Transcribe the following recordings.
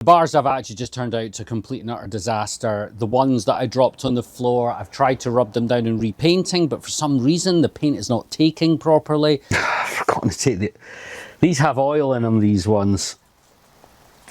The bars have actually just turned out to complete and utter disaster. The ones that I dropped on the floor, I've tried to rub them down in repainting, but for some reason the paint is not taking properly. I've forgotten to take these have oil in them, these ones.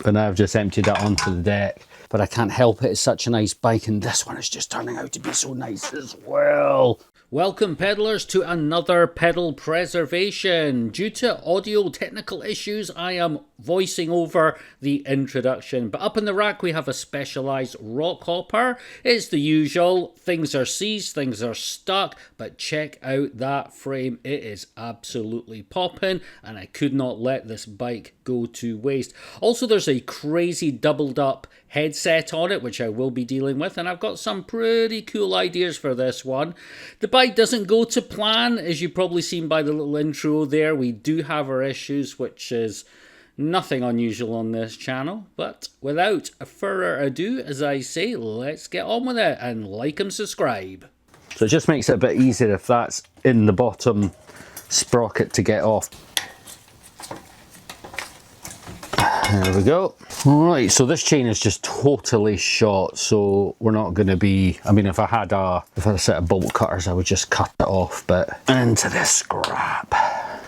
And I've just emptied that onto the deck. But I can't help it, it's such a nice bike, and this one is just turning out to be so nice as well. Welcome pedalers to another pedal preservation. Due to audio technical issues, I am voicing over the introduction. But up in the rack we have a specialised Rockhopper. It's the usual, things are seized, things are stuck, but check out that frame. It is absolutely popping, and I could not let this bike go to waste. Also, there's a crazy doubled up headset on it, which I will be dealing with, and I've got some pretty cool ideas for this one. The bike doesn't go to plan, as you've probably seen by the little intro there. We do have our issues, which is nothing unusual on this channel, but without further ado, as I say, let's get on with it, and like and subscribe. So it just makes it a bit easier if that's in the bottom sprocket to get off. There we go. Alright, so this chain is just totally shot, so we're not going to be, I mean, if I had a set of bolt cutters I would just cut it off, but into this scrap.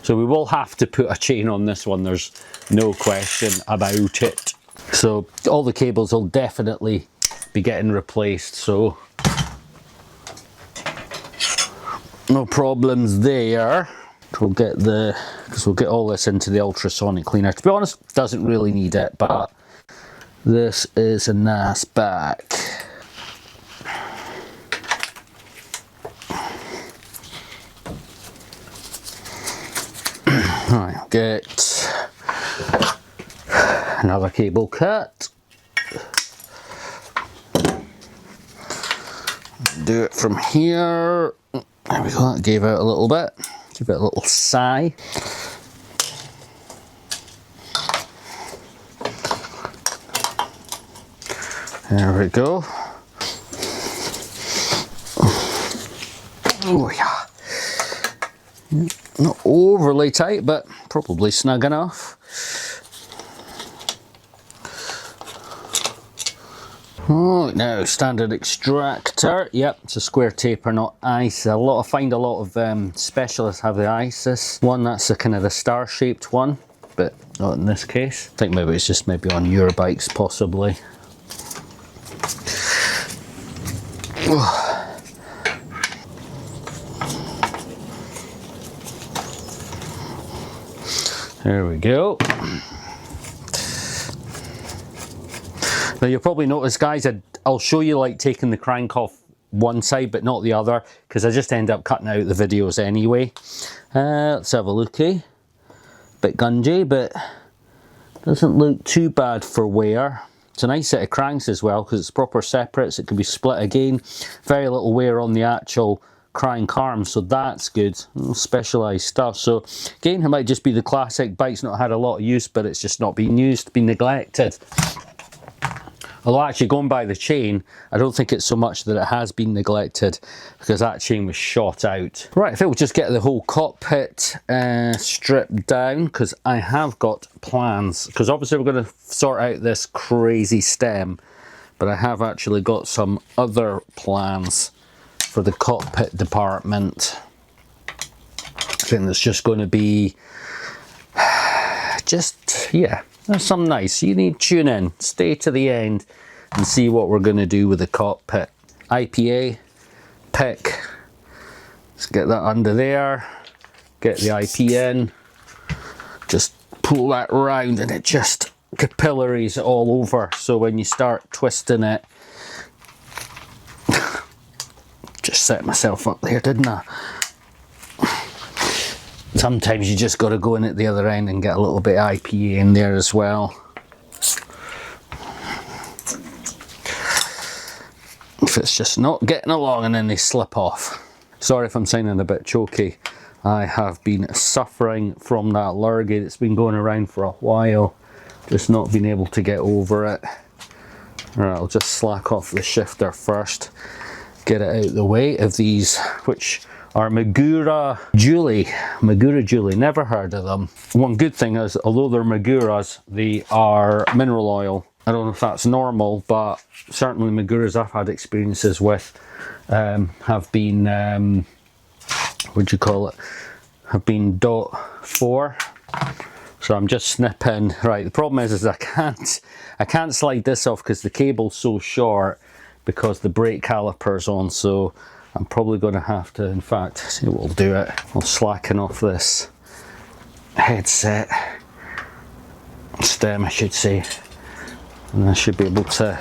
So we will have to put a chain on this one, there's no question about it. So all the cables will definitely be getting replaced, so no problems there. We'll get because we'll get all this into the ultrasonic cleaner. To be honest, doesn't really need it, but this is a nice bike. Right, get another cable cut. Do it from here. There we go, that gave out a little bit. Give it a little sigh. There we go. Oh yeah. Not overly tight, but probably snug enough. Right, now standard extractor. Yep, it's a square taper, not ice. I find a lot of specialists have the ISIS one. That's the kind of the star-shaped one, but not in this case. I think maybe it's just maybe on your bikes, possibly. There we go. Now you'll probably notice, guys, I'll show you like taking the crank off one side but not the other, because I just end up cutting out the videos anyway. Let's have a looky. Bit gungy, but doesn't look too bad for wear. It's a nice set of cranks as well, because it's proper separates. It can be split again. Very little wear on the actual crank arm, so that's good. Specialised stuff. So again, it might just be the classic bike's not had a lot of use, but it's just not been used, been neglected. Although actually going by the chain, I don't think it's so much that it has been neglected, because that chain was shot out. Right, I think we'll just get the whole cockpit stripped down, because I have got plans. Because obviously we're going to sort out this crazy stem, but I have actually got some other plans for the cockpit department. I think it's just going to be yeah. There's some nice. You need to tune in, stay to the end and see what we're going to do with the cockpit. IPA, pick, let's get that under there, get the IP in, just pull that round and it just capillaries all over, so when you start twisting it, just set myself up there, didn't I? Sometimes you just got to go in at the other end and get a little bit of IPA in there as well. If it's just not getting along and then they slip off. Sorry if I'm sounding a bit choky. I have been suffering from that lurgy that's been going around for a while. Just not been able to get over it. Alright, I'll just slack off the shifter first. Get it out of the way of these, which are Magura Julie. Magura Julie, never heard of them. One good thing is, although they're Maguras, they are mineral oil. I don't know if that's normal, but certainly Maguras I've had experiences with have been, what do you call it, have been .4. So I'm just snipping. Right, the problem is I can't slide this off because the cable's so short because the brake caliper's on, so I'm probably going to have to, in fact, see what we'll do it. I'll slacken off this headset stem, I should say, and I should be able to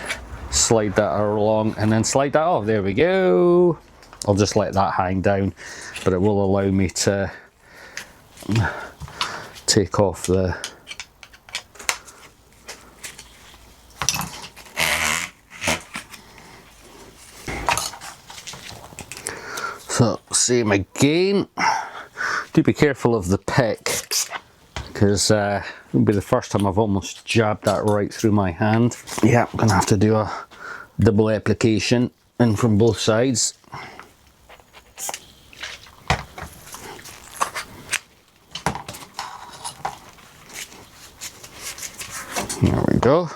slide that along and then slide that off. There we go. I'll just let that hang down, but it will allow me to take off the so same again. Do be careful of the pick, because it'll be the first time I've almost jabbed that right through my hand. Yeah, I'm gonna have to do a double application in from both sides. There we go.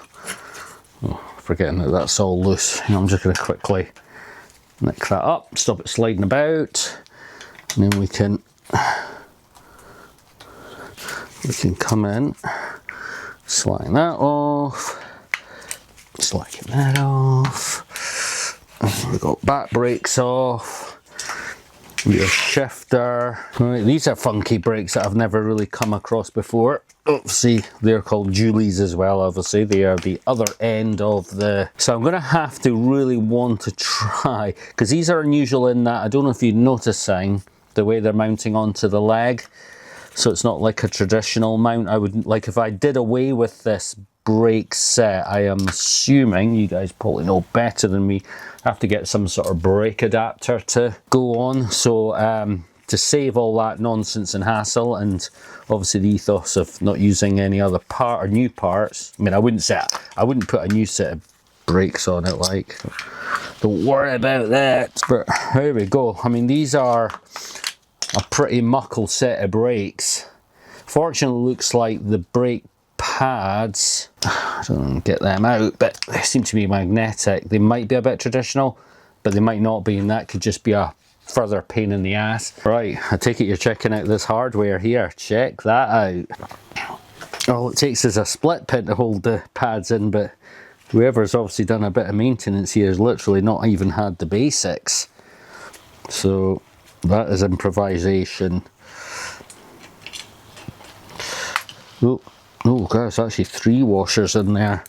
Oh, forgetting that that's all loose. I'm just going to quickly nick that up, stop it sliding about, and then we can come in, slacken that off, slacken that off. And we've got back brakes off. Your shifter. Right, these are funky brakes that I've never really come across before. See, they're called Julies as well, obviously. They are the other end of the... So I'm going to have to really want to try, because these are unusual in that, I don't know if you're noticing the way they're mounting onto the leg. So it's not like a traditional mount. I would, like if I did away with this brake set, I am assuming, you guys probably know better than me, I have to get some sort of brake adapter to go on. So to save all that nonsense and hassle, and obviously the ethos of not using any other part or new parts. I mean, I wouldn't put a new set of brakes on it, like, don't worry about that. But there we go. I mean, these are a pretty muckle set of brakes. Fortunately, it looks like the brake pads, I don't get them out, but they seem to be magnetic. They might be a bit traditional, but they might not be, and that could just be a further pain in the ass. Right, I take it you're checking out this hardware here. Check that out. All it takes is a split pin to hold the pads in, but whoever's obviously done a bit of maintenance here has literally not even had the basics. So that is improvisation. Oh god, there's actually 3 washers in there.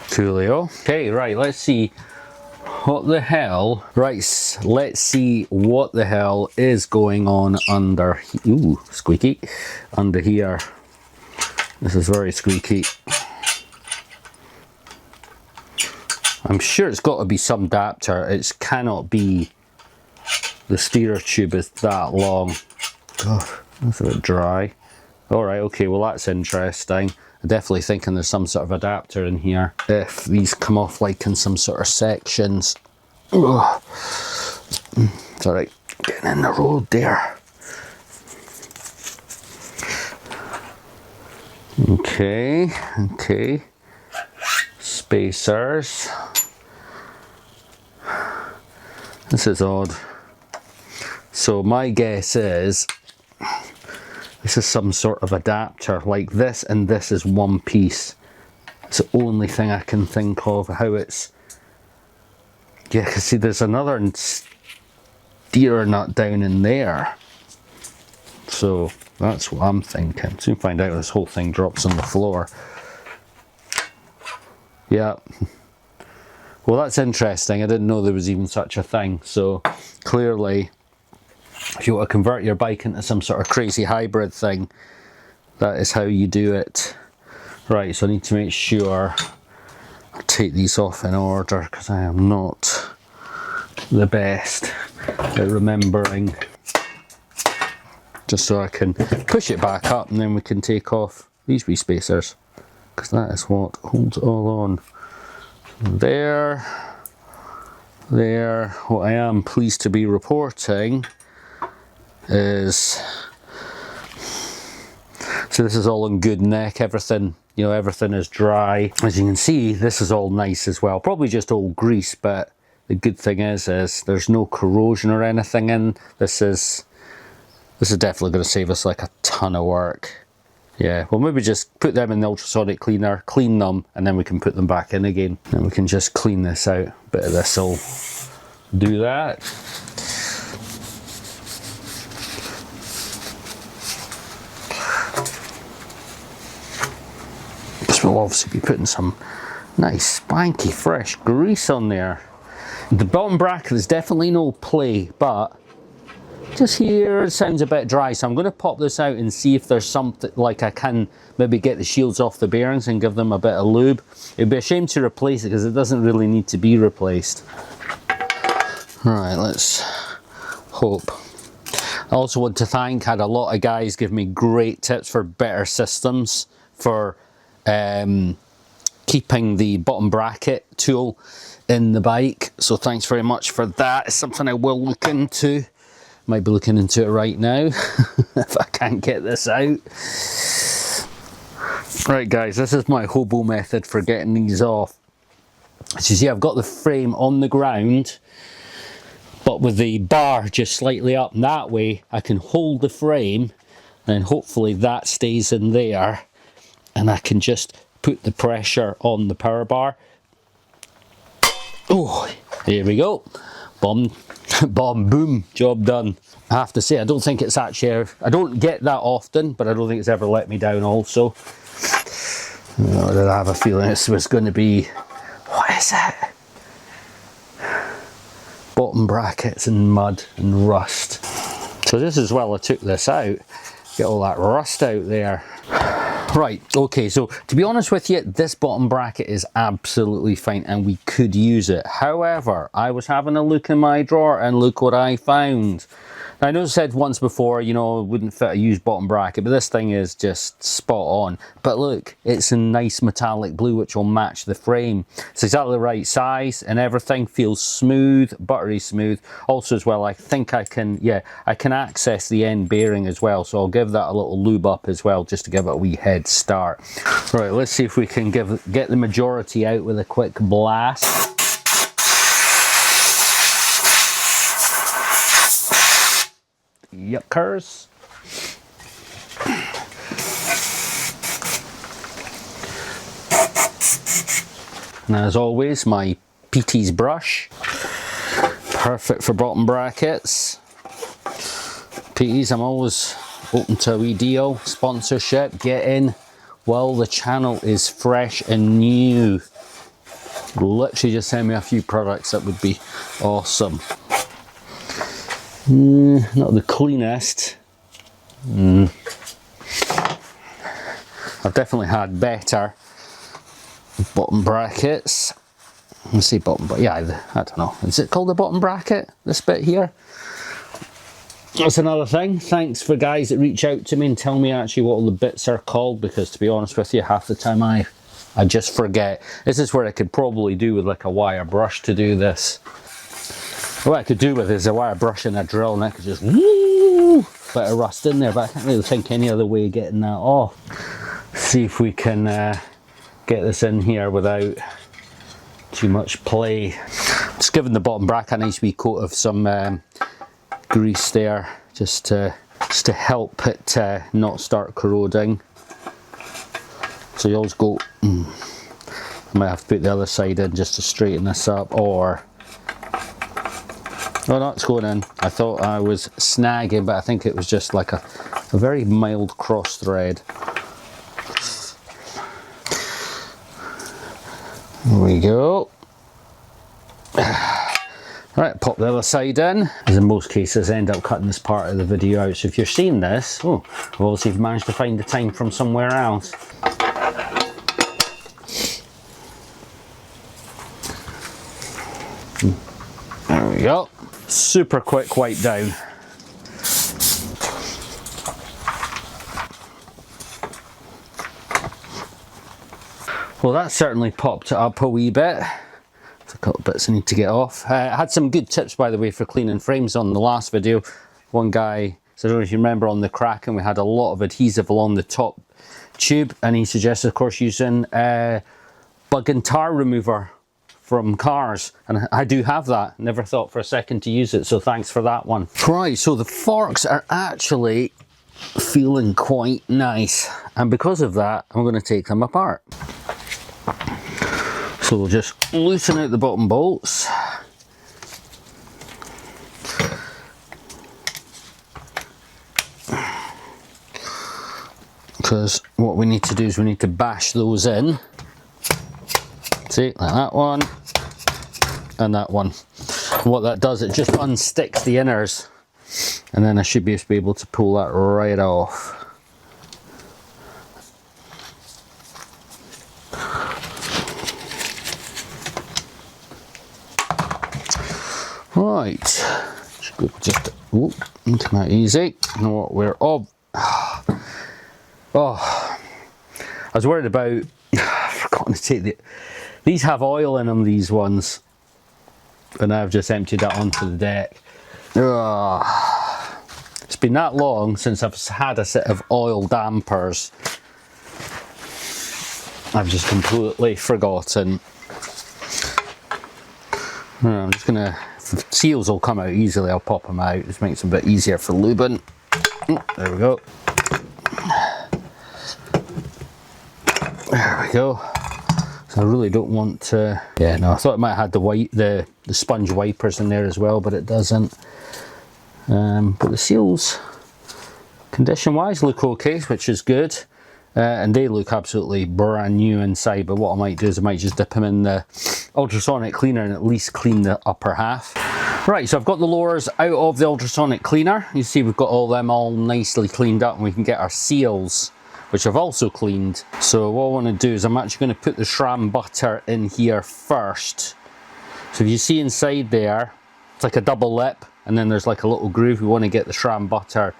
Coolio. Okay, right, let's see what the hell. Right, let's see what the hell is going on under. Ooh, squeaky. Under here. This is very squeaky. I'm sure it's got to be some adapter. It cannot be the steerer tube is that long. God, that's a bit dry. Alright, okay, well that's interesting. I'm definitely thinking there's some sort of adapter in here. If these come off like in some sort of sections. Ugh. It's alright, getting in the road there. Okay, okay. Spacers. This is odd. So my guess is this is some sort of adapter, like this and this is one piece. It's the only thing I can think of how it's... Yeah, because see there's another steerer nut down in there. So that's what I'm thinking. Soon find out this whole thing drops on the floor. Yeah. Well, that's interesting. I didn't know there was even such a thing. So clearly, if you want to convert your bike into some sort of crazy hybrid thing, that is how you do it. Right, so I need to make sure I take these off in order, because I am not the best at remembering. Just so I can push it back up and then we can take off these wee spacers, because that is what holds it all on. There, there. What I am pleased to be reporting is, so this is all in good nick, everything, you know, everything is dry. As you can see, this is all nice as well. Probably just old grease, but the good thing is there's no corrosion or anything in. This is definitely going to save us like a ton of work. Yeah, well, maybe just put them in the ultrasonic cleaner, clean them, and then we can put them back in again. And we can just clean this out. A bit of this will do that. We'll obviously be putting some nice spanky fresh grease on there. The bottom bracket is definitely no play, but just here it sounds a bit dry, so I'm going to pop this out and see if there's something, like I can maybe get the shields off the bearings and give them a bit of lube. It'd be a shame to replace it because it doesn't really need to be replaced. Right, let's hope. I also want to thank, had a lot of guys give me great tips for better systems for keeping the bottom bracket tool in the bike, so thanks very much for that. It's something I will look into. Might be looking into it right now if I can't get this out. Right guys, this is my hobo method for getting these off. As you see, I've got the frame on the ground, but with the bar just slightly up, and that way I can hold the frame and hopefully that stays in there, and I can just put the pressure on the power bar. Oh, here we go. Bomb, boom, job done. I have to say, I don't think it's actually, I don't get that often, but I don't think it's ever let me down also. I have a feeling this was going to be, what is it? Bottom brackets and mud and rust. So this is while I took this out, get all that rust out there. Right, okay, so to be honest with you, this bottom bracket is absolutely fine and we could use it. However, I was having a look in my drawer and look what I found. Now, I know I said once before, you know, it wouldn't fit a used bottom bracket, but this thing is just spot on. But look, it's a nice metallic blue which will match the frame. It's exactly the right size and everything, feels smooth, buttery smooth. Also as well, I think I can, yeah, I can access the end bearing as well, so I'll give that a little lube up as well just to give it a wee head start. Right, let's see if we can get the majority out with a quick blast. Yuckers. And as always, my PT's brush, perfect for bottom brackets. PT's, I'm always open to a wee deal, sponsorship, get in while the channel is fresh and new. Literally just send me a few products, that would be awesome. Not the cleanest. I've definitely had better bottom brackets. Let's see, bottom, but yeah, I don't know. Is it called a bottom bracket? This bit here? That's another thing. Thanks for guys that reach out to me and tell me actually what all the bits are called, because to be honest with you, half the time I just forget. This is where I could probably do with like a wire brush to do this. What I could do with is a wire brush and a drill, and I could just woo, bit of rust in there, but I can't really think any other way of getting that off. See if we can get this in here without too much play. Just giving the bottom bracket a nice wee coat of some grease there, just to help it not start corroding. So you always go, I might have to put the other side in just to straighten this up, or oh, no, it's going in. I thought I was snagging, but I think it was just like a very mild cross thread. There we go. Right, pop the other side in. As in most cases, I end up cutting this part of the video out. So if you're seeing this, oh, I've obviously managed to find the time from somewhere else. There we go. Super quick wipe down. Well, that certainly popped it up a wee bit. a couple bits I need to get off. I had some good tips, by the way, for cleaning frames on the last video. One guy, so I don't know if you remember on the Kraken, we had a lot of adhesive along the top tube, and he suggested, of course, using bug and tar remover from cars, and I do have that. Never thought for a second to use it, so thanks for that one. Right, so the forks are actually feeling quite nice, and because of that I'm going to take them apart. So we'll just loosen out the bottom bolts. Because what we need to do is we need to bash those in. See, like that one and that one. And what that does, it just unsticks the inners, and then I should be able to pull that right off. Right, just come out easy. You know what we're of. Oh, I was worried about. I've forgotten to take these have oil in them. These ones, and I've just emptied that onto the deck. It's been that long since I've had a set of oil dampers. I've just completely forgotten. I'm just gonna. The seals will come out easily. I'll pop them out. Just makes it a bit easier for lubing. There we go. There we go. So I really don't want to. Yeah, no. I thought it might have had the sponge wipers in there as well, but it doesn't. But the seals, condition-wise, look okay, which is good. And they look absolutely brand new inside, but what I might do is I might just dip them in the ultrasonic cleaner and at least clean the upper half. Right, so I've got the lowers out of the ultrasonic cleaner. You see we've got all them all nicely cleaned up, and we can get our seals, which I've also cleaned. So what I want to do is I'm actually going to put the SRAM butter in here first. So if you see inside there, it's like a double lip, and then there's like a little groove. We want to get the SRAM butter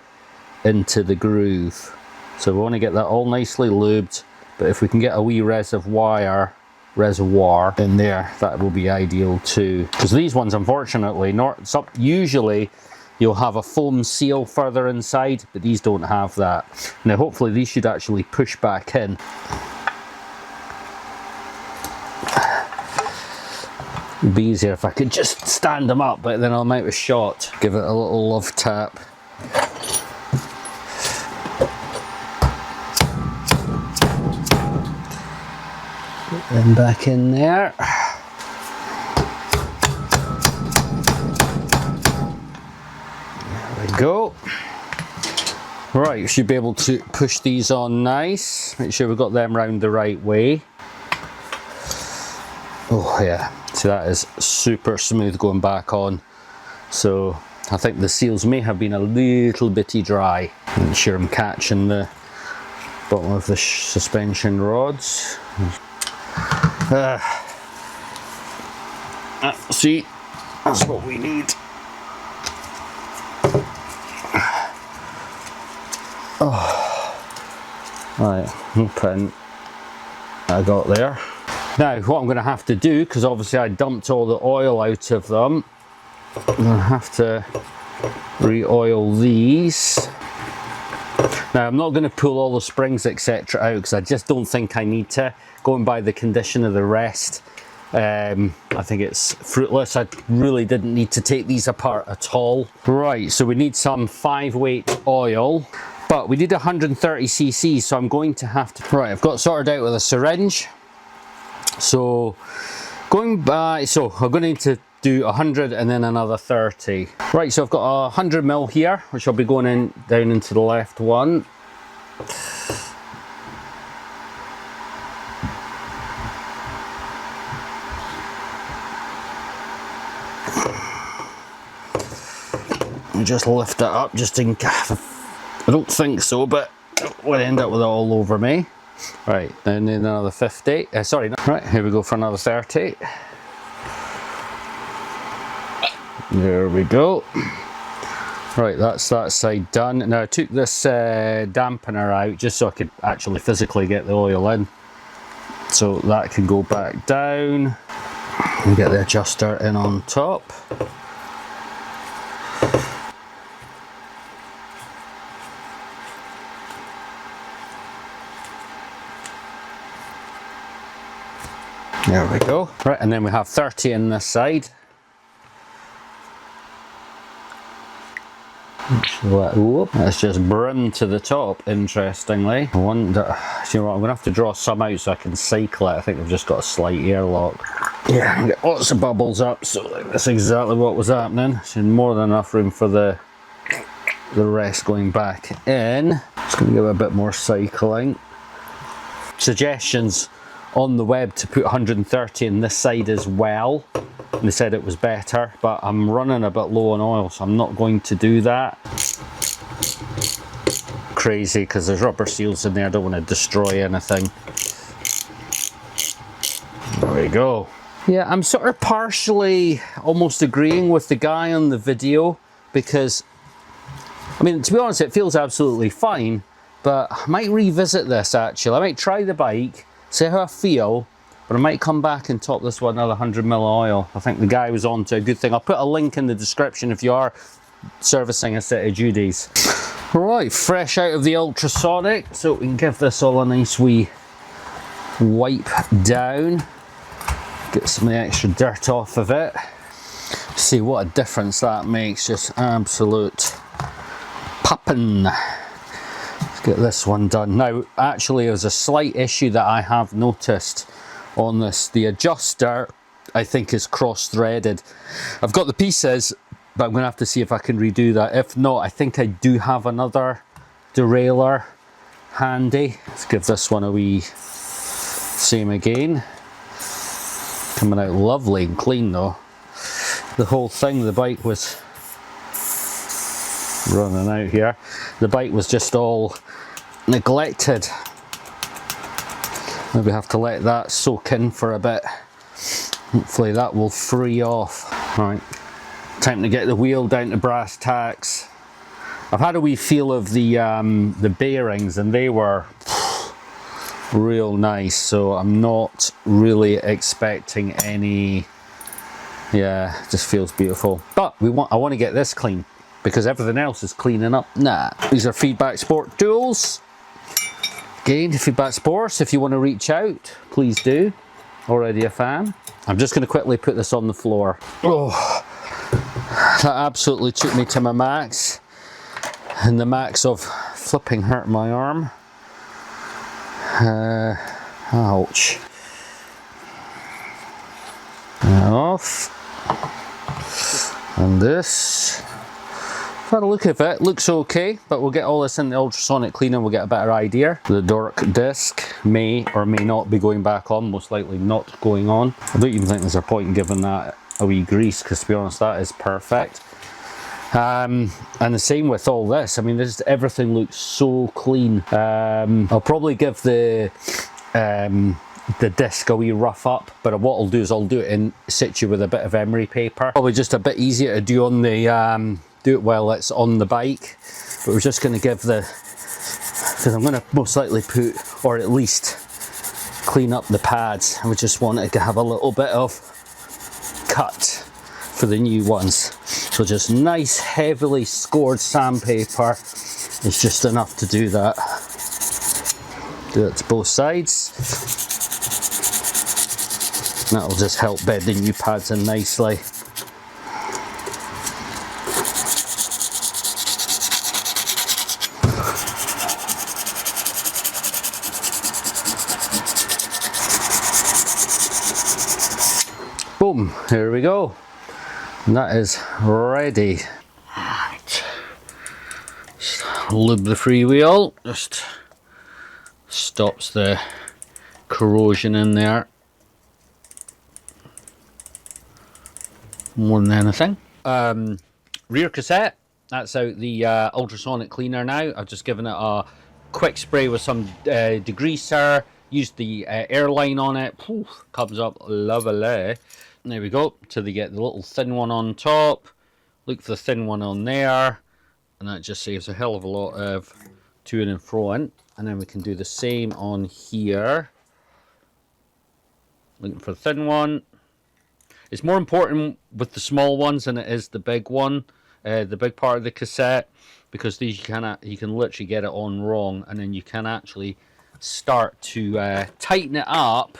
into the groove. So we want to get that all nicely lubed, but if we can get a wee reservoir in there, that will be ideal too. Because these ones, unfortunately, usually you'll have a foam seal further inside, but these don't have that. Now hopefully these should actually push back in. It'd be easier if I could just stand them up, but then I'm out of shot. Give it a little love tap. Then back in there. There we go. Right, you should be able to push these on nice. Make sure we've got them round the right way. Oh yeah, see that is super smooth going back on. So I think the seals may have been a little bitty dry. Make sure I'm catching the bottom of the suspension rods. See, that's what we need. Oh, right, open. I got there. Now, what I'm going to have to do, because obviously I dumped all the oil out of them, I'm going to have to re-oil these. Now, I'm not going to pull all the springs, etc. out, because I just don't think I need to. Going by the condition of the rest, I think it's fruitless. I really didn't need to take these apart at all. Right, so we need some 5-weight oil, but we need 130 cc, so I'm going to have to. Right, I've got sorted out with a syringe. So going by, so I'm going to need to do 100 and then another 30. Right, so I've got 100 ml here, which I'll be going in down into the left one. And just lift it up just in case. I don't think so, but we'll end up with it all over me. Right, now need another 50. Sorry, right, here we go for another 30. There we go. Right, that's that side done. Now I took this dampener out just so I could actually physically get the oil in. So that can go back down. And get the adjuster in on top. There we go. Right, and then we have 30 in this side. Let's just brim to the top, interestingly. I wonder, you know what, I'm going to have to draw some out so I can cycle it. I think I've just got a slight airlock. Yeah, get lots of bubbles up, so that's exactly what was happening. So more than enough room for the rest going back in. Just going to give it a bit more cycling. Suggestions on the web to put 130 in this side as well. And they said it was better, but I'm running a bit low on oil, so I'm not going to do that. Crazy, because there's rubber seals in there, I don't want to destroy anything. There we go. Yeah, I'm sort of partially almost agreeing with the guy on the video, because, I mean, to be honest, it feels absolutely fine, but I might revisit this actually. I might try the bike, see how I feel, but I might come back and top this with another 100 ml of oil. I think the guy was on to a good thing. I'll put a link in the description if you are servicing a set of Julies. Right, fresh out of the ultrasonic, so we can give this all a nice wee wipe down. Get some of the extra dirt off of it. See what a difference that makes, just absolute popping. Let's get this one done. Now, actually, there's a slight issue that I have noticed on this. The adjuster, I think, is cross-threaded. I've got the pieces, but I'm going to have to see if I can redo that. If not, I think I do have another derailleur handy. Let's give this one a wee same again. Coming out lovely and clean though. The whole thing, the bike was running out here. The bike was just all neglected. Maybe have to let that soak in for a bit. Hopefully that will free off. Right, time to get the wheel down to brass tacks. I've had a wee feel of the bearings, and they were real nice, so I'm not really expecting any. Yeah, just feels beautiful. But I want to get this clean because everything else is cleaning up. Nah, these are Feedback Sport tools. Again, Feedback Sports, if you want to reach out, please do. Already a fan. I'm just going to quickly put this on the floor. Oh, that absolutely took me to my max. And the max of flipping hurt my arm. Ouch. Off. And this. I've had a look at it, looks okay, but we'll get all this in the ultrasonic cleaner, we'll get a better idea. The dork disc may or may not be going back on, most likely not going on. I don't even think there's a point in giving that a wee grease, because to be honest, that is perfect. And the same with all this. I mean, everything looks so clean. I'll probably give the disc a wee rough up, but what I'll do is I'll do it in situ with a bit of emery paper. Probably just a bit easier to do on the do it while it's on the bike. But we're just going to give because I'm going to most likely put, or at least clean up the pads, and we just want it to have a little bit of cut for the new ones. So just nice heavily scored sandpaper is just enough to do that. Do it to both sides. That'll just help bed the new pads in nicely. Boom, here we go. And that is ready. Just lube the freewheel, just stops the corrosion in there more than anything. Rear cassette, that's out the ultrasonic cleaner now. I've just given it a quick spray with some degreaser, used the airline on it. Poof, comes up lovely. There we go, till they get the little thin one on top. Look for the thin one on there, and that just saves a hell of a lot of to and fro-ing. And then we can do the same on here. Looking for the thin one. It's more important with the small ones than it is the big one, the big part of the cassette, because these you can literally get it on wrong, and then you can actually start to tighten it up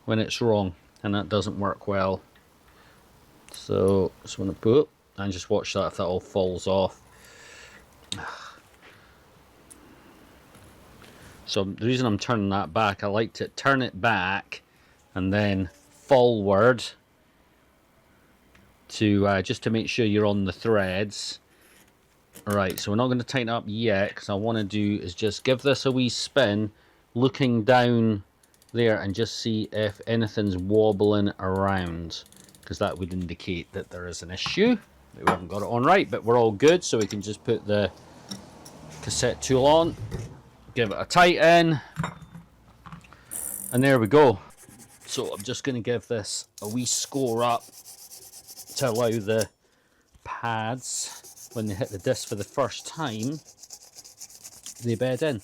when it's wrong, and that doesn't work well. So just want to put, and just watch that if that all falls off. So the reason I'm turning that back, I like to turn it back and then forward to just to make sure you're on the threads. Right, so we're not going to tighten it up yet, because I want to do is just give this a wee spin, looking down there, and just see if anything's wobbling around, because that would indicate that there is an issue. We haven't got it on right, but we're all good, so we can just put the cassette tool on, give it a tighten, and there we go. So I'm just going to give this a wee score up to allow the pads, when they hit the disc for the first time, they bed in.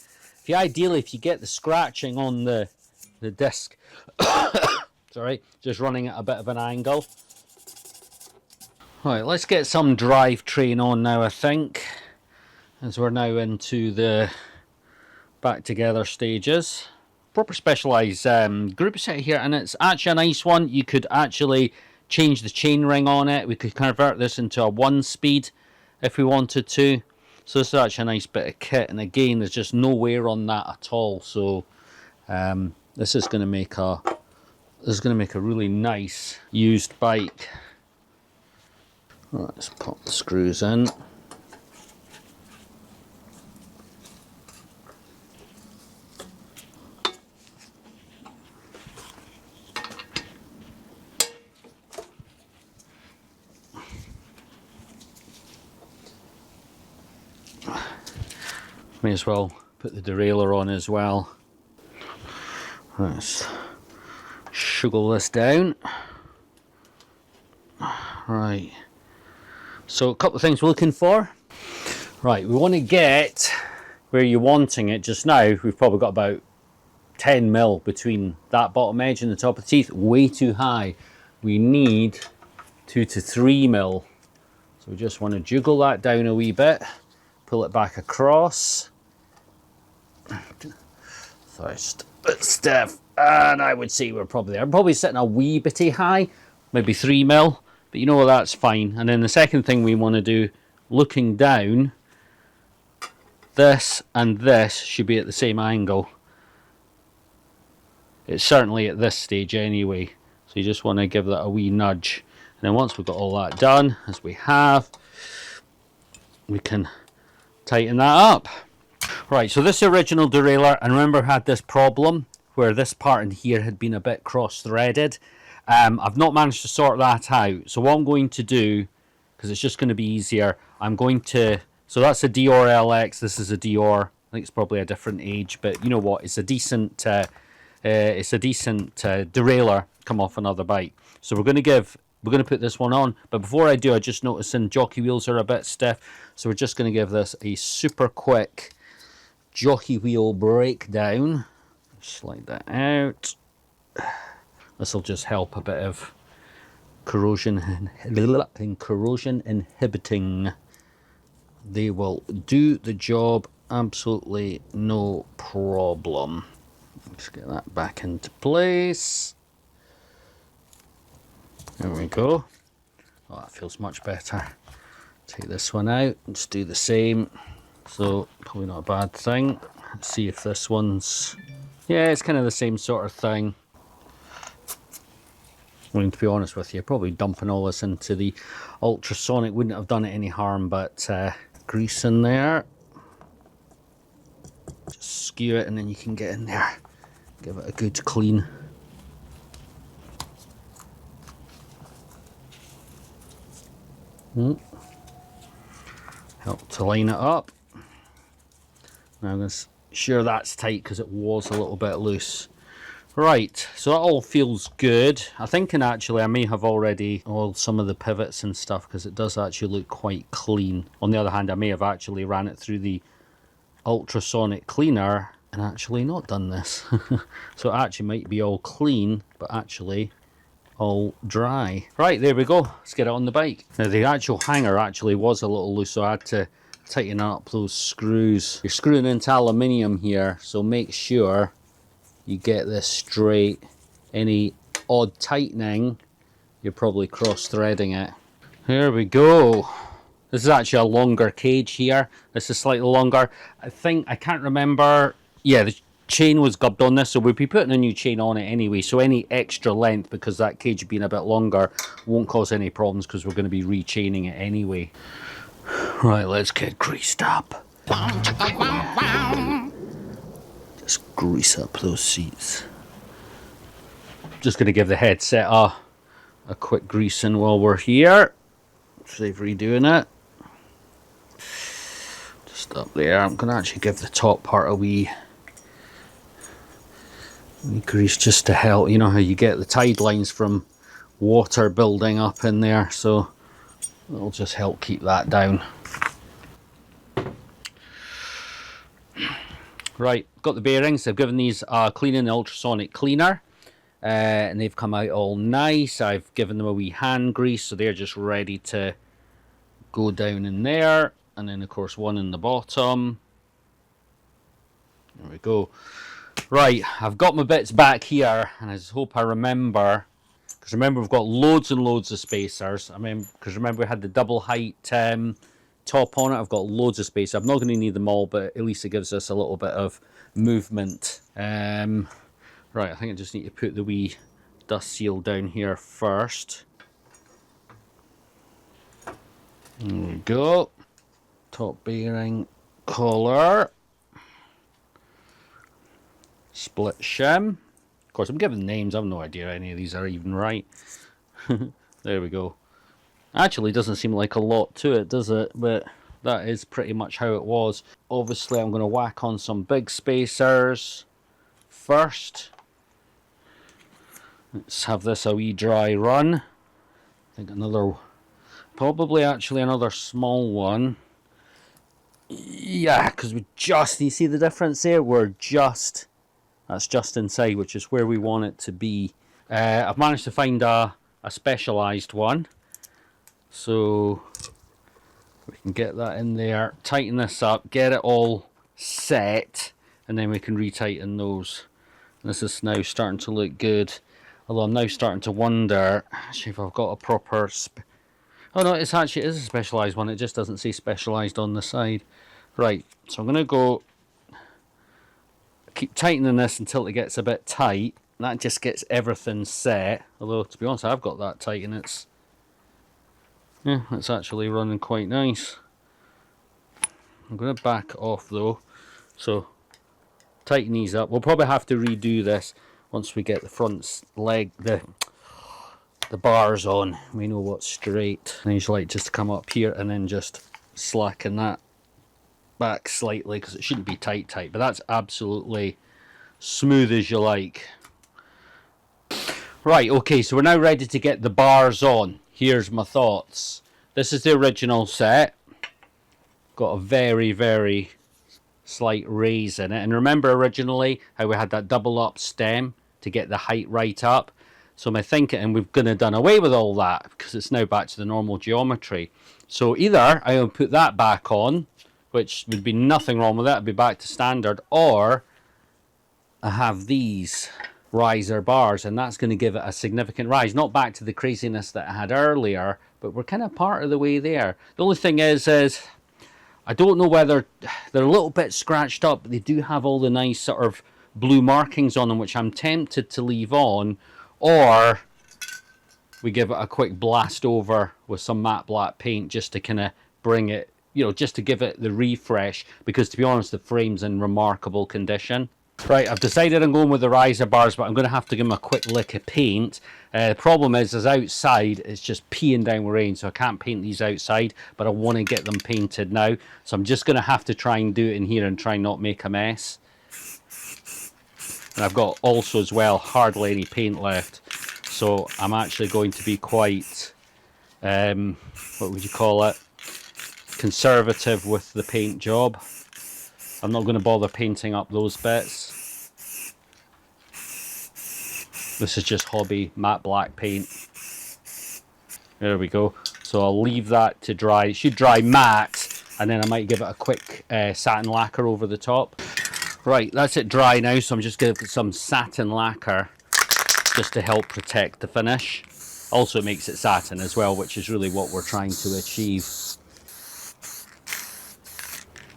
Ideally, if you get the scratching on the disc, sorry, just running at a bit of an angle. Right, let's get some drivetrain on now, I think, as we're now into the back together stages. Proper specialised group set here, and it's actually a nice one. You could actually change the chain ring on it. We could convert this into a 1-speed if we wanted to. So this is actually a nice bit of kit, and again, there's just no wear on that at all. So this is going to make a really nice used bike. Right, let's pop the screws in. May as well put the derailleur on as well. Let's sugar this down. Right. So a couple of things we're looking for. Right, we want to get where you're wanting it just now. We've probably got about 10 mil between that bottom edge and the top of the teeth. Way too high. We need 2 to 3 mil. So we just want to jiggle that down a wee bit. Pull it back across. So just a bit stiff, and I would say we're probably there. I'm probably sitting a wee bitty high, maybe 3 mil, but you know what, that's fine. And then the second thing we want to do, looking down, this and this should be at the same angle. It's certainly at this stage anyway, so you just want to give that a wee nudge. And then once we've got all that done, as we have, we can tighten that up. Right, so this original derailleur, and remember, had this problem where this part in here had been a bit cross-threaded. I've not managed to sort that out, so what I'm going to do, because it's just going to be easier, I'm going to, so that's a Dior LX, this is a Dior, I think it's probably a different age, but you know what, it's a decent derailleur come off another bike. So we're going to put this one on, but before I do, I just noticing jockey wheels are a bit stiff, so we're just going to give this a super quick jockey wheel breakdown. Slide that out. This will just help a bit of corrosion inhibiting. They will do the job absolutely no problem. Let's get that back into place. There we go. Oh, that feels much better. Take this one out and just do the same. So probably not a bad thing. Let's see if this one's, yeah, it's kind of the same sort of thing. I mean, to be honest with you, probably dumping all this into the Ultrasonic wouldn't have done it any harm, but grease in there. Just skew it and then you can get in there. Give it a good clean. Help to line it up. Now I'm going to sure that's tight because it was a little bit loose. Right, so that all feels good. I'm thinking actually I may have already oiled some of the pivots and stuff because it does actually look quite clean. On the other hand, I may have actually ran it through the ultrasonic cleaner and actually not done this. So it actually might be all clean, but actually all dry. Right, there we go. Let's get it on the bike. Now the actual hanger actually was a little loose, so I had to tighten up those screws. You're screwing into aluminium here, so make sure you get this straight. Any odd tightening, you're probably cross-threading it. There we go. This is actually a longer cage here. This is slightly longer. I can't remember. Yeah, the chain was gubbed on this, so we'll be putting a new chain on it anyway. So any extra length, because that cage being a bit longer, won't cause any problems because we're going to be rechaining it anyway. Right, let's get greased up. Just grease up those seats. Just going to give the headset a quick greasing while we're here. Save redoing it. Just up there. I'm going to actually give the top part a wee grease just to help. You know how you get the tide lines from water building up in there, so it'll just help keep that down. Right, got the bearings. I've given these a clean in the ultrasonic cleaner. And they've come out all nice. I've given them a wee hand grease, so they're just ready to go down in there. And then of course one in the bottom. There we go. Right, I've got my bits back here, and I just hope I remember, because remember we've got loads and loads of spacers. Because remember we had the double height top on it. I've got loads of space. I'm not going to need them all, but at least it gives us a little bit of movement. Right, I think I just need to put the wee dust seal down here first. There we go. Top bearing collar. Split shim. Of course, I'm giving names. I have no idea any of these are even right. There we go. Actually, doesn't seem like a lot to it, does it? But that is pretty much how it was. Obviously, I'm going to whack on some big spacers first. Let's have this a wee dry run. I think probably actually another small one. Yeah, because we just, you see the difference there? That's just inside, which is where we want it to be. I've managed to find a specialised one. So we can get that in there, tighten this up, get it all set, and then we can retighten those. This is now starting to look good. Although I'm now starting to wonder, actually, if I've got a proper... Oh no, it is a specialised one. It just doesn't say specialised on the side. Right, so I'm going to go... keep tightening this until it gets a bit tight. That just gets everything set. Although, to be honest, I've got that tight and it's... yeah, it's actually running quite nice. I'm going to back off though. So, tighten these up. We'll probably have to redo this once we get the front leg, the bars on. We know what's straight. I usually like just to come up here and then just slacken that back slightly, because it shouldn't be tight, but that's absolutely smooth as you like. Right, okay, so we're now ready to get the bars on. Here's my thoughts. This is the original set. Got a very, very slight raise in it. And remember originally how we had that double up stem to get the height right up? So my thinking, and we've gonna done away with all that because it's now back to the normal geometry. So either I'll put that back on, which would be nothing wrong with that, it'd be back to standard, or I have these riser bars, and that's going to give it a significant rise. Not back to the craziness that I had earlier, but we're kind of part of the way there. The only thing is I don't know whether they're a little bit scratched up, but they do have all the nice sort of blue markings on them, which I'm tempted to leave on, or we give it a quick blast over with some matte black paint just to kind of bring it, you know, just to give it the refresh, because to be honest, the frame's in remarkable condition. Right, I've decided I'm going with the riser bars, but I'm going to have to give them a quick lick of paint. The problem is outside it's just peeing down with rain, so I can't paint these outside, but I want to get them painted now. So I'm just going to have to try and do it in here and try and not make a mess. And I've got also as well hardly any paint left. So I'm actually going to be quite, what would you call it, conservative with the paint job. I'm not going to bother painting up those bits. This is just hobby matte black paint. There we go. So I'll leave that to dry. It should dry matte, and then I might give it a quick satin lacquer over the top. Right, that's it dry now, so I'm just going to put some satin lacquer just to help protect the finish. Also, it makes it satin as well, which is really what we're trying to achieve. So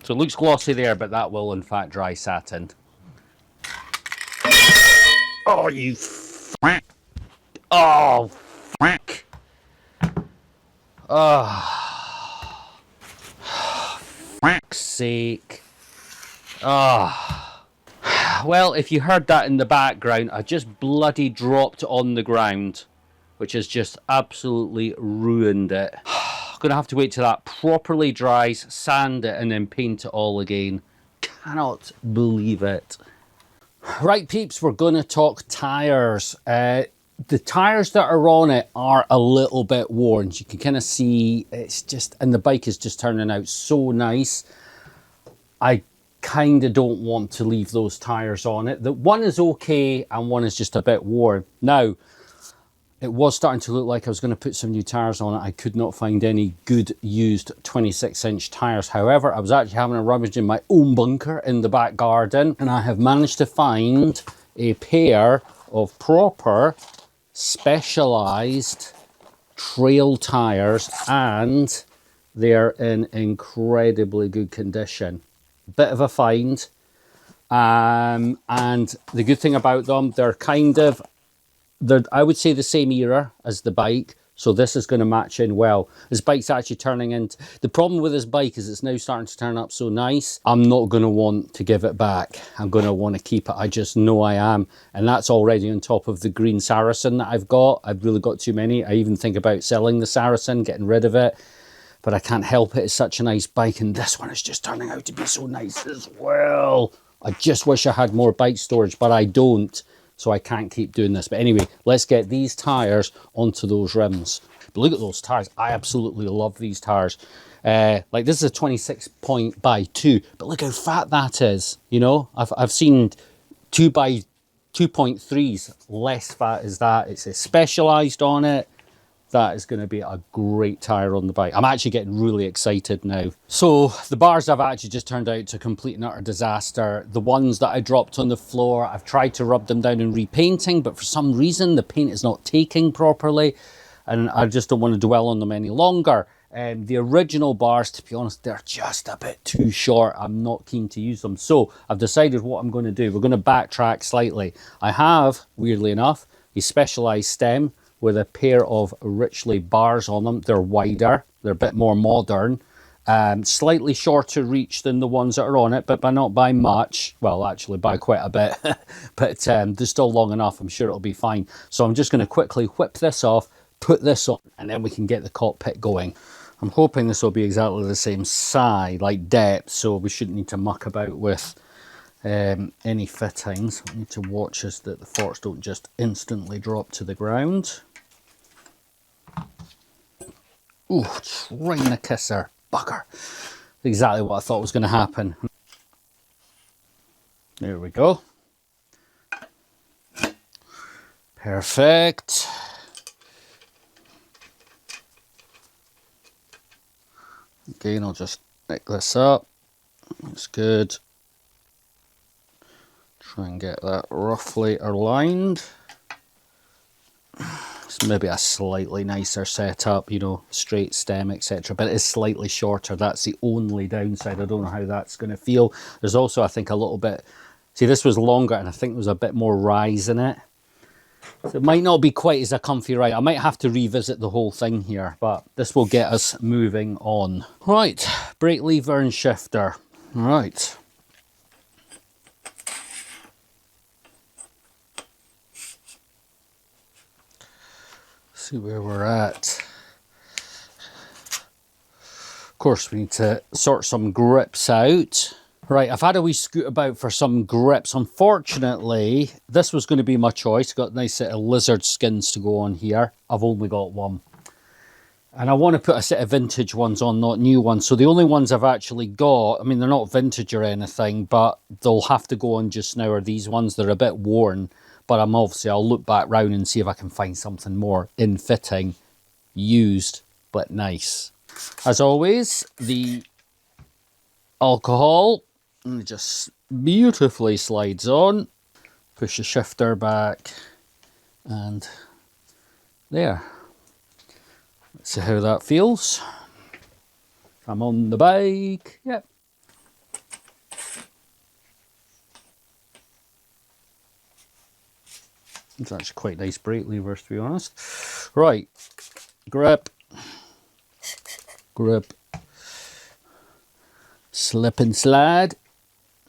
it looks glossy there, but that will in fact dry satin. Oh, you f***. Oh, f***. Oh, f***'s sake. Oh. Well, if you heard that in the background, I just bloody dropped on the ground, which has just absolutely ruined it. I'm gonna have to wait till that properly dries, sand it, and then paint it all again. Cannot believe it. Right, peeps, we're gonna talk tires. The tires that are on it are a little bit worn. You can kind of see it's just, and the bike is just turning out so nice. I kind of don't want to leave those tires on it. The one is okay and one is just a bit worn. Now, it was starting to look like I was going to put some new tires on it. I could not find any good used 26-inch tires. However, I was actually having a rummage in my own bunker in the back garden, and I have managed to find a pair of proper specialized trail tires, and they're in incredibly good condition. Bit of a find, and the good thing about them, they're I would say the same era as the bike, so this is going to match in well. This bike's actually turning into, the problem with this bike is it's now starting to turn up so nice, I'm not going to want to give it back. I'm going to want to keep it. I just know I am, and that's already on top of the green Saracen that I've got. I've really got too many. I even think about selling the Saracen, getting rid of it, but I can't help it. It's such a nice bike, and this one is just turning out to be so nice as well. I just wish I had more bike storage, but I don't. So I can't keep doing this. But anyway, let's get these tires onto those rims. But look at those tires. I absolutely love these tires. Like this is a 26 point by 2, but look how fat that is. You know, I've seen 2 by 2.3s less fat as that. It's a specialized on it. That is going to be a great tire on the bike. I'm actually getting really excited now. So the bars have actually just turned out to complete and utter disaster. The ones that I dropped on the floor, I've tried to rub them down in repainting, but for some reason the paint is not taking properly, and I just don't want to dwell on them any longer. The original bars, to be honest, they're just a bit too short. I'm not keen to use them. So I've decided what I'm going to do. We're going to backtrack slightly. I have, weirdly enough, a specialized stem with a pair of Ritchey bars on them. They're wider, they're a bit more modern, slightly shorter reach than the ones that are on it, but not by much. Well, actually by quite a bit, but they're still long enough. I'm sure it'll be fine. So I'm just going to quickly whip this off, put this on, and then we can get the cockpit going. I'm hoping this will be exactly the same size, like depth, so we shouldn't need to muck about with any fittings. I need to watch this, that the forks don't just instantly drop to the ground. Ooh, trying to kiss her, bugger. Exactly what I thought was going to happen. There we go. Perfect. Again, I'll just pick this up. That's good. Try and get that roughly aligned. It's maybe a slightly nicer setup, you know, straight stem, etc. But it's slightly shorter. That's the only downside. I don't know how that's going to feel. There's also, I think, a little bit... See, this was longer, and I think there was a bit more rise in it. So it might not be quite as a comfy ride. I might have to revisit the whole thing here, but this will get us moving on. Right, brake lever and shifter. Right. See where we're at. Of course, we need to sort some grips out. Right, I've had a wee scoot about for some grips. Unfortunately, this was going to be my choice. Got a nice set of lizard skins to go on here. I've only got one. And I want to put a set of vintage ones on, not new ones. So the only ones I've actually got, I mean, they're not vintage or anything, but they'll have to go on just now, are these ones. They're a bit worn, but I'll look back round and see if I can find something more in fitting, used, but nice. As always, the alcohol, and it just beautifully slides on. Push the shifter back, and there. Let's see how that feels. I'm on the bike. Yep. It's actually quite nice brake levers, to be honest. Right, grip, slip and slide.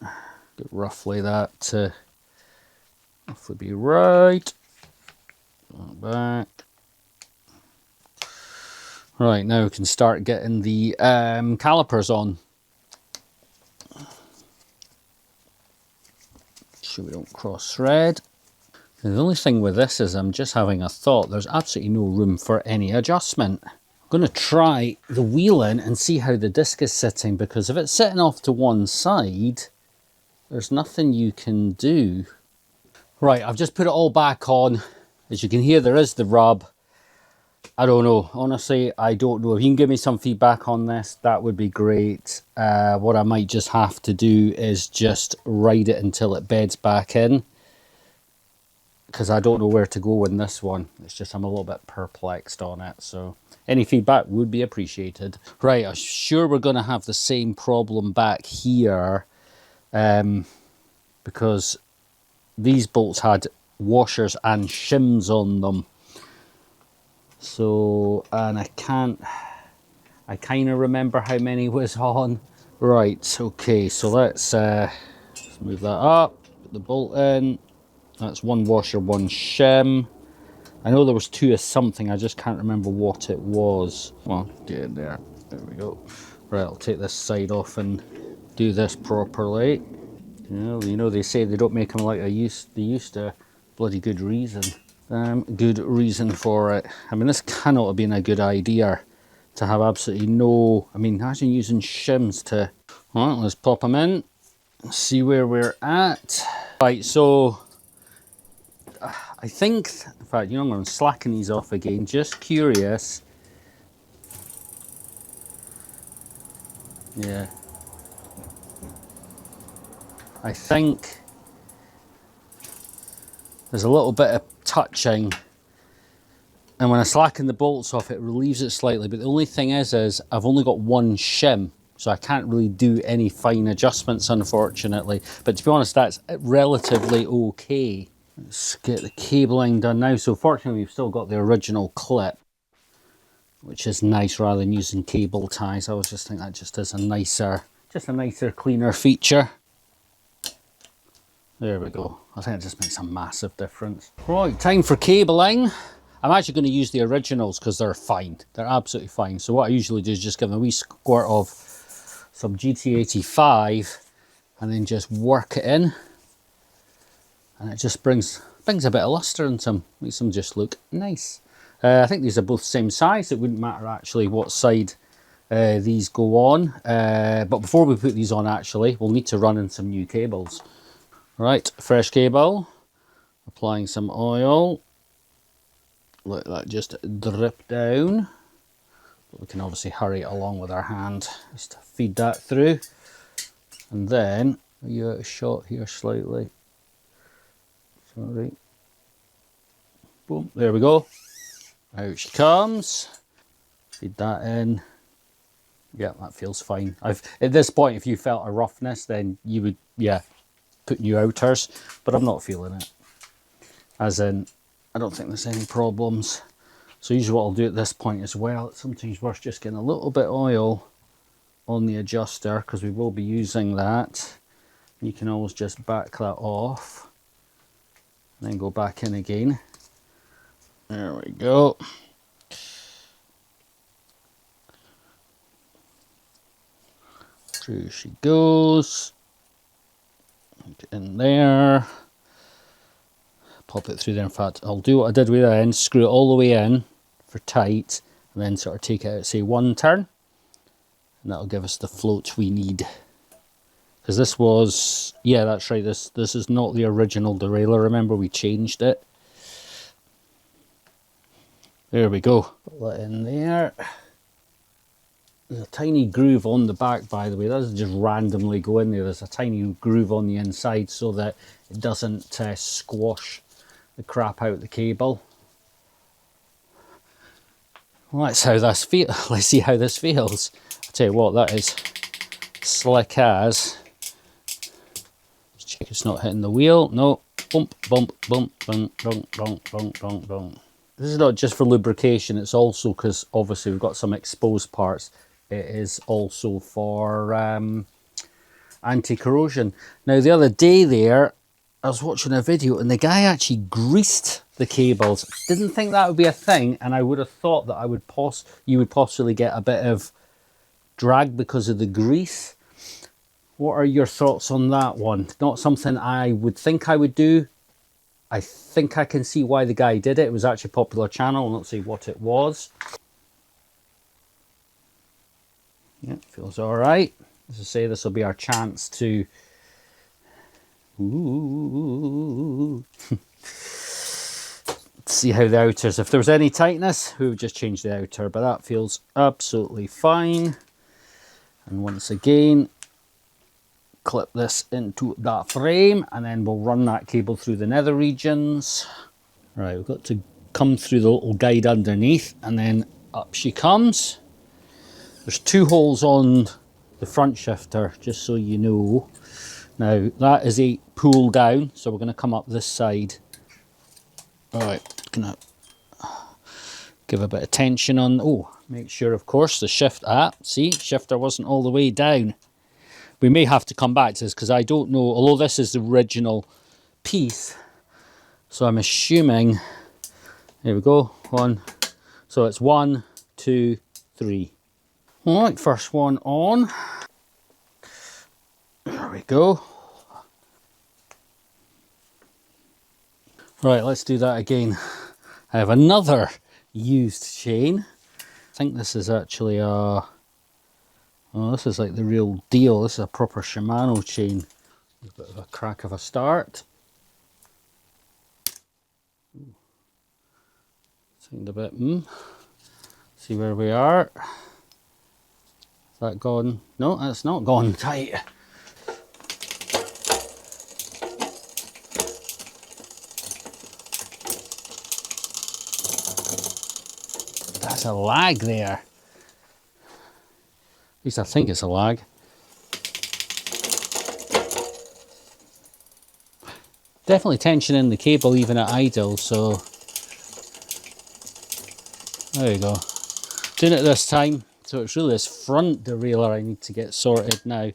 Get roughly that to roughly be right. Back. Right, now we can start getting the calipers on. Sure we don't cross thread. The only thing with this is I'm just having a thought. There's absolutely no room for any adjustment. I'm going to try the wheeling and see how the disc is sitting, because if it's sitting off to one side, there's nothing you can do. Right, I've just put it all back on. As you can hear, there is the rub. I don't know. Honestly, I don't know. If you can give me some feedback on this, that would be great. What I might just have to do is just ride it until it beds back in, because I don't know where to go in this one. It's just I'm a little bit perplexed on it. So any feedback would be appreciated. Right, I'm sure we're going to have the same problem back here, because these bolts had washers and shims on them. So, and I kind of remember how many was on. Right, okay, so let's move that up, put the bolt in. That's one washer, one shim. I know there was two of something, I just can't remember what it was. Well, get in there. There we go. Right, I'll take this side off and do this properly. You know, they say they don't make them like they used to. Bloody good reason. Good reason for it. I mean, this cannot have been a good idea to have absolutely no... I mean, imagine using shims to... Alright, let's pop them in. See where we're at. Right, so... I think... In fact, you know, I'm going to slacken these off again. Just curious. Yeah. I think... There's a little bit of touching, and when I slacken the bolts off, it relieves it slightly. But the only thing is I've only got one shim, so I can't really do any fine adjustments, unfortunately. But to be honest, that's relatively okay. Let's get the cabling done now. So fortunately, we've still got the original clip, which is nice rather than using cable ties. I always just think that just is a nicer, cleaner feature. There we go. I think it just makes a massive difference. Right, time for cabling. I'm actually going to use the originals because they're fine. They're absolutely fine. So what I usually do is just give them a wee squirt of some GT85 and then just work it in. And it just brings a bit of luster into them. Makes them just look nice. I think these are both the same size. It wouldn't matter actually what side these go on. But before we put these on actually, we'll need to run in some new cables. Right, fresh cable, applying some oil, let that just drip down. We can obviously hurry it along with our hand, just to feed that through. And then, are you out of shot here slightly? Sorry. Boom, there we go. Out she comes. Feed that in. Yeah, that feels fine. At this point, if you felt a roughness, then you would, yeah, put new outers, but I'm not feeling it. As in, I don't think there's any problems. So usually what I'll do at this point as well, it's sometimes worth just getting a little bit of oil on the adjuster, because we will be using that. You can always just back that off, and then go back in again. There we go. Through she goes. Get in there, pop it through there. In fact, I'll do what I did with the end, screw it all the way in for tight, and then sort of take it out, say one turn, and that'll give us the float we need. Because this was, yeah, that's right, this is not the original derailleur. Remember, we changed it. There we go. Put that in there. There's a tiny groove on the back, by the way. That doesn't just randomly go in there. There's a tiny groove on the inside so that it doesn't squash the crap out the cable. Well, that's how this feels. Let's see how this feels. I'll tell you what, that is slick as. Let's check it's not hitting the wheel. No. Bump, bump, bump, bump, bump, bump, bump, bump, bump. This is not just for lubrication, it's also because obviously we've got some exposed parts. It is also for anti-corrosion. Now the other day there, I was watching a video and the guy actually greased the cables. Didn't think that would be a thing, and I would have thought that you would possibly get a bit of drag because of the grease. What are your thoughts on that one? Not something I would think I would do. I think I can see why the guy did it. It was actually a popular channel. I'll not say what it was. Yeah, feels all right. As I say, this will be our chance to see how the outers, if there was any tightness, we would just change the outer, but that feels absolutely fine. And once again, clip this into that frame and then we'll run that cable through the nether regions. Right, we've got to come through the little guide underneath and then up she comes. There's 2 holes on the front shifter, just so you know. Now that is a pull down, so we're going to come up this side. Alright, gonna give a bit of tension on, make sure of course the shifter wasn't all the way down. We may have to come back to this because I don't know, although this is the original piece, so I'm assuming, here we go, so it's 1, 2, 3. All right, first one on. There we go. Right, let's do that again. I have another used chain. I think this is actually a, this is like the real deal. This is a proper Shimano chain. A bit of a crack of a start. Seemed a bit, see where we are. Is that gone? No, that's not gone tight. That's a lag there. At least I think it's a lag. Definitely tension in the cable even at idle, so there you go. Doing it this time, so it's really this front derailleur I need to get sorted now.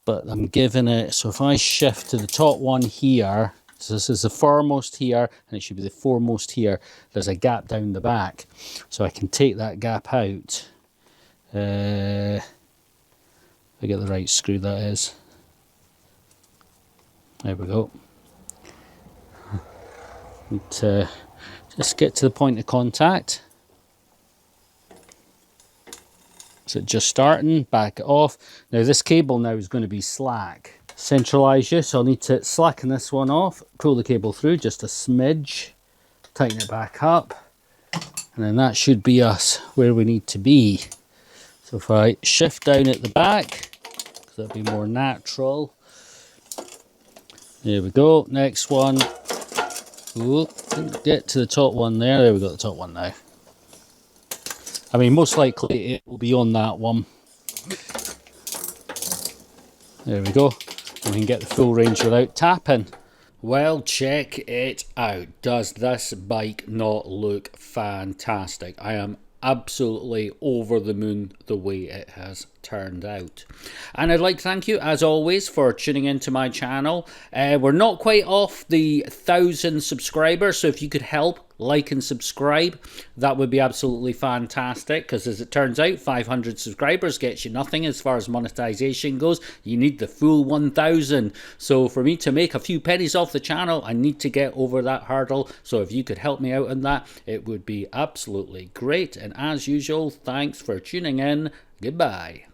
But I'm giving it, so if I shift to the top one here, so this is the foremost here, and it should be the foremost here, there's a gap down the back. So I can take that gap out. If I get the right screw, that is. There we go. Need to just get to the point of contact. So just starting, back it off. Now this cable now is going to be slack. Centralise you, so I'll need to slacken this one off, pull the cable through just a smidge, tighten it back up, and then that should be us where we need to be. So if I shift down at the back, because that'll be more natural. There we go, next one. Ooh, get to the top one there. There we go, the top one now. I mean, most likely it will be on that one. There we go. And we can get the full range without tapping. Well, check it out. Does this bike not look fantastic? I am absolutely over the moon the way it has turned out. And I'd like to thank you as always for tuning into my channel. We're not quite off the 1,000 subscribers, so if you could help like and subscribe, that would be absolutely fantastic, because as it turns out 500 subscribers gets you nothing as far as monetization goes. You need the full 1,000. So for me to make a few pennies off the channel, I need to get over that hurdle. So if you could help me out on that, it would be absolutely great. And as usual, thanks for tuning in. Goodbye.